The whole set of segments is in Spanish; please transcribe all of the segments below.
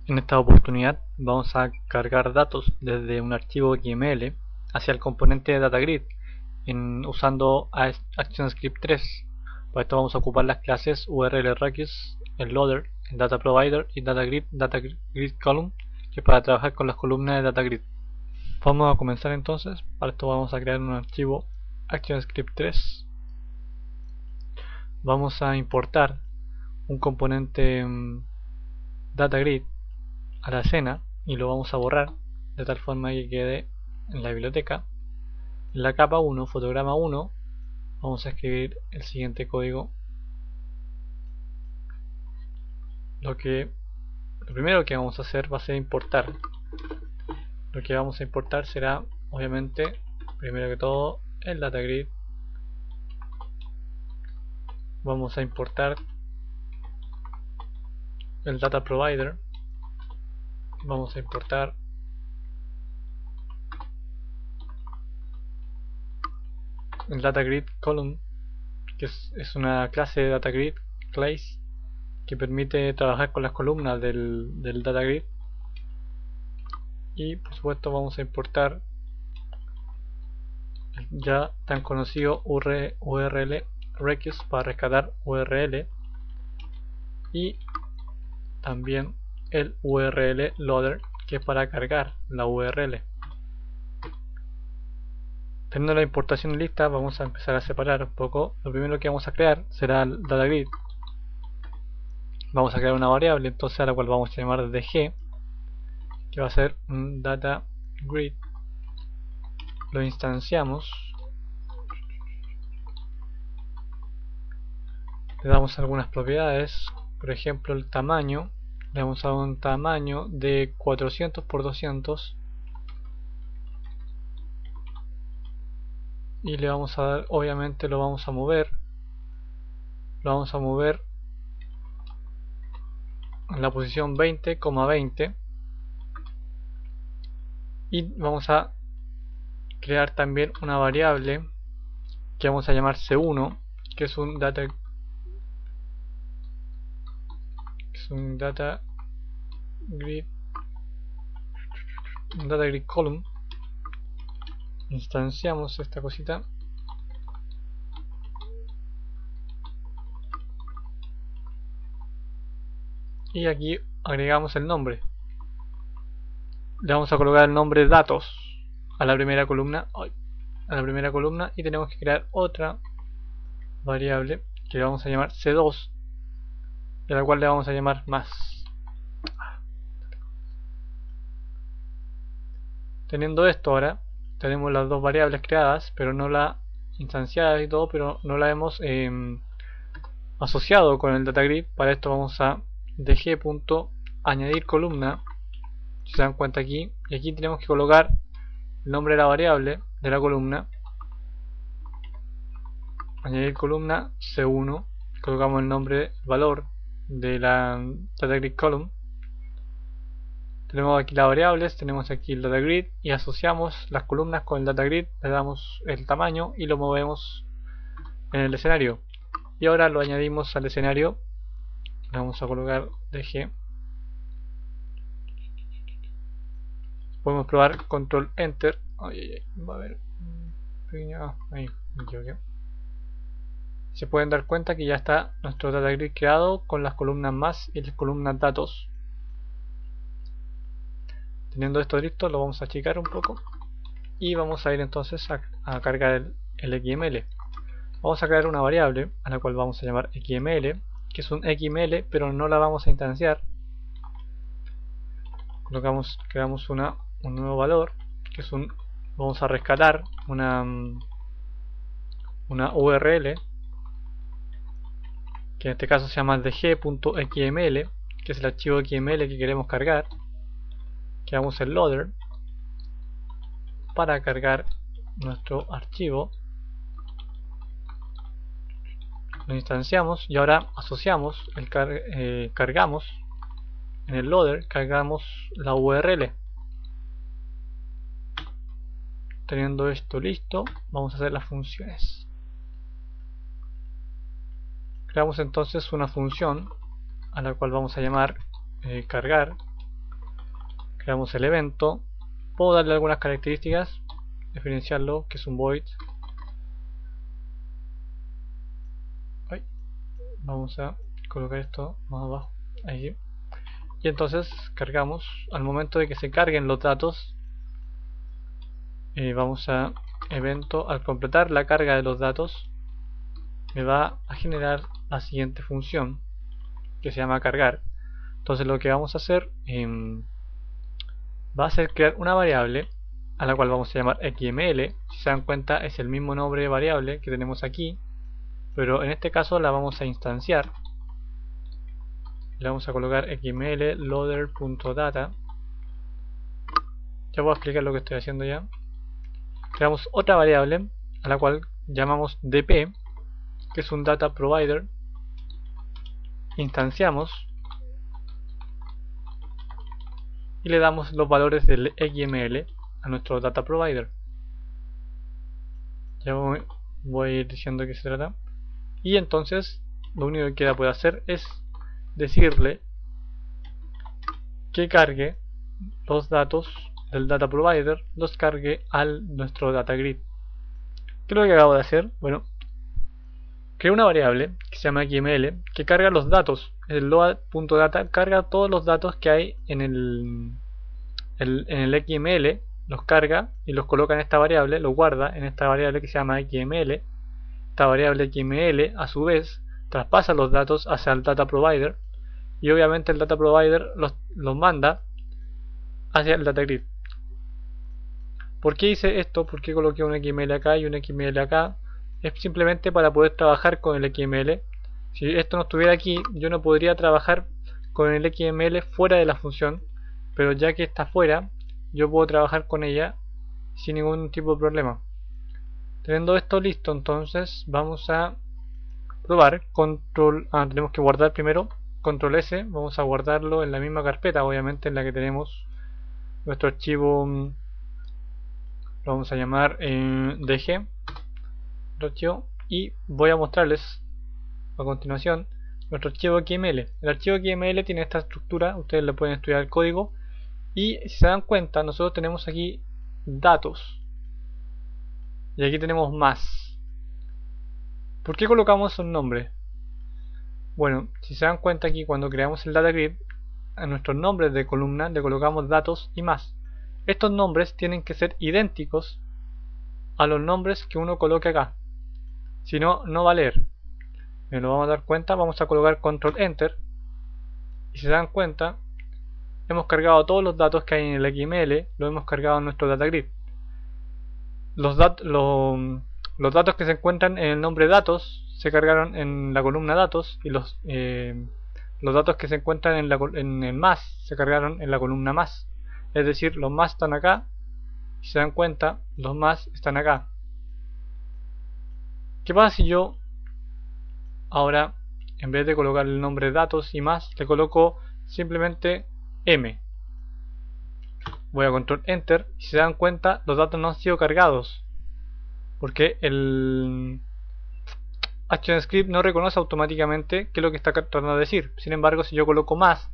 En esta oportunidad vamos a cargar datos desde un archivo XML hacia el componente DataGrid usando ActionScript 3. Para esto vamos a ocupar las clases URLRequest, el loader, el dataProvider y DataGrid que para trabajar con las columnas de DataGrid. Vamos a comenzar entonces. Para esto vamos a crear un archivo ActionScript 3. Vamos a importar un componente DataGrid a la escena y lo vamos a borrar de tal forma que quede en la biblioteca. En la capa 1, fotograma 1, vamos a escribir el siguiente código. Lo primero que vamos a hacer va a ser importar. Lo que vamos a importar será, obviamente, primero que todo, el DataGrid. Vamos a importar el dataProvider. Vamos a importar el DataGrid Column, que es una clase de DataGrid class que permite trabajar con las columnas del DataGrid. Y por supuesto vamos a importar el ya tan conocido URLRequest para rescatar URL y también el URLLoader, que es para cargar la URL. Teniendo la importación lista, vamos a empezar a separar un poco. Lo primero que vamos a crear será el DataGrid. Vamos a crear una variable entonces a la cual vamos a llamar DG, que va a ser un DataGrid. Lo instanciamos, le damos algunas propiedades, por ejemplo el tamaño, le vamos a dar un tamaño de 400 por 200 y le vamos a dar, obviamente lo vamos a mover en la posición 20,20 y vamos a crear también una variable que vamos a llamar C1, que es un DataGrid column. Instanciamos esta cosita y aquí agregamos el nombre. Le vamos a colocar el nombre datos a la primera columna, y tenemos que crear otra variable que le vamos a llamar C2, y a la cual le vamos a llamar más. Teniendo esto, ahora tenemos las dos variables creadas, pero no la instanciadas y todo, pero no la hemos asociado con el DataGrid. Para esto vamos a dg.añadir columna, si se dan cuenta aquí, y aquí tenemos que colocar el nombre de la variable de la columna. Añadir columna C1, colocamos el nombre, el valor de la DataGrid column. Tenemos aquí las variables, tenemos aquí el DataGrid y asociamos las columnas con el DataGrid, le damos el tamaño y lo movemos en el escenario. Y ahora lo añadimos al escenario, le vamos a colocar DG. Podemos probar control enter. Va a haber ahí me equivoqué. Se pueden dar cuenta que ya está nuestro DataGrid creado con las columnas más y las columnas datos. Teniendo esto listo, lo vamos a achicar un poco y vamos a ir entonces a cargar el XML. Vamos a crear una variable a la cual vamos a llamar XML, que es un XML, pero no la vamos a instanciar. Creamos un nuevo valor, que es vamos a rescatar una URL, que en este caso se llama dg.xml, que es el archivo XML que queremos cargar. Creamos el loader para cargar nuestro archivo, lo instanciamos y ahora asociamos cargamos en el loader, cargamos la URL. Teniendo esto listo, vamos a hacer las funciones. Creamos entonces una función a la cual vamos a llamar cargar, Creamos el evento. Puedo darle algunas características, diferenciarlo, que es un void. Vamos a colocar esto más abajo, ahí. Y entonces cargamos. Al momento de que se carguen los datos, vamos a evento. Al completar la carga de los datos, me va a generar la siguiente función que se llama cargar. Entonces lo que vamos a hacer va a ser crear una variable a la cual vamos a llamar xml. Si se dan cuenta, es el mismo nombre de variable que tenemos aquí, pero en este caso la vamos a instanciar. Le vamos a colocar xml loader.data. Ya voy a explicar lo que estoy haciendo ya. Creamos otra variable a la cual llamamos dp, que es un data provider. Instanciamos y le damos los valores del xml a nuestro data provider. Ya voy a ir diciendo qué se trata. Y entonces lo único que queda por hacer es decirle que cargue los datos del data provider, los cargue al nuestro data grid. ¿Qué es lo que acabo de hacer? Bueno, creo una variable que se llama xml que carga los datos. El load.data carga todos los datos que hay en el xml, los carga y los coloca en esta variable, los guarda en esta variable que se llama xml. Esta variable xml a su vez traspasa los datos hacia el data provider y obviamente el data provider los manda hacia el data grid. ¿Por qué hice esto? ¿Por qué coloqué un xml acá y un xml acá? Es simplemente para poder trabajar con el xml. Si esto no estuviera aquí, yo no podría trabajar con el xml fuera de la función, pero ya que está fuera, yo puedo trabajar con ella sin ningún tipo de problema. Teniendo esto listo, entonces vamos a probar. Tenemos que guardar primero. Control S, vamos a guardarlo en la misma carpeta, obviamente, en la que tenemos nuestro archivo. Lo vamos a llamar dg archivo, y voy a mostrarles a continuación nuestro archivo XML. El archivo XML tiene esta estructura, ustedes le pueden estudiar el código, y si se dan cuenta, nosotros tenemos aquí datos y aquí tenemos más. ¿Por qué colocamos un nombre? Bueno, si se dan cuenta, aquí cuando creamos el data grid, a nuestros nombres de columna le colocamos datos y más. Estos nombres tienen que ser idénticos a los nombres que uno coloque acá, si no, no va a leer. Me lo vamos a dar cuenta. Vamos a colocar control enter y si se dan cuenta, hemos cargado todos los datos que hay en el XML, lo hemos cargado en nuestro data grid. Los datos que se encuentran en el nombre datos se cargaron en la columna datos, y los datos que se encuentran en el más se cargaron en la columna más. Es decir, los más están acá, si se dan cuenta, los más están acá. ¿Qué pasa si yo ahora, en vez de colocar el nombre datos y más, le coloco simplemente m? Voy a control enter y si se dan cuenta, los datos no han sido cargados porque el ActionScript no reconoce automáticamente qué es lo que está tratando de decir. Sin embargo, si yo coloco más,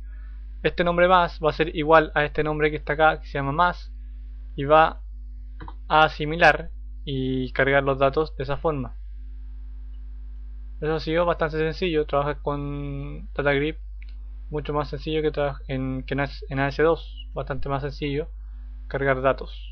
este nombre más va a ser igual a este nombre que está acá, que se llama más, y va a asimilar y cargar los datos de esa forma. Eso ha sido bastante sencillo. Trabajar con DataGrid mucho más sencillo que en AS2, bastante más sencillo cargar datos.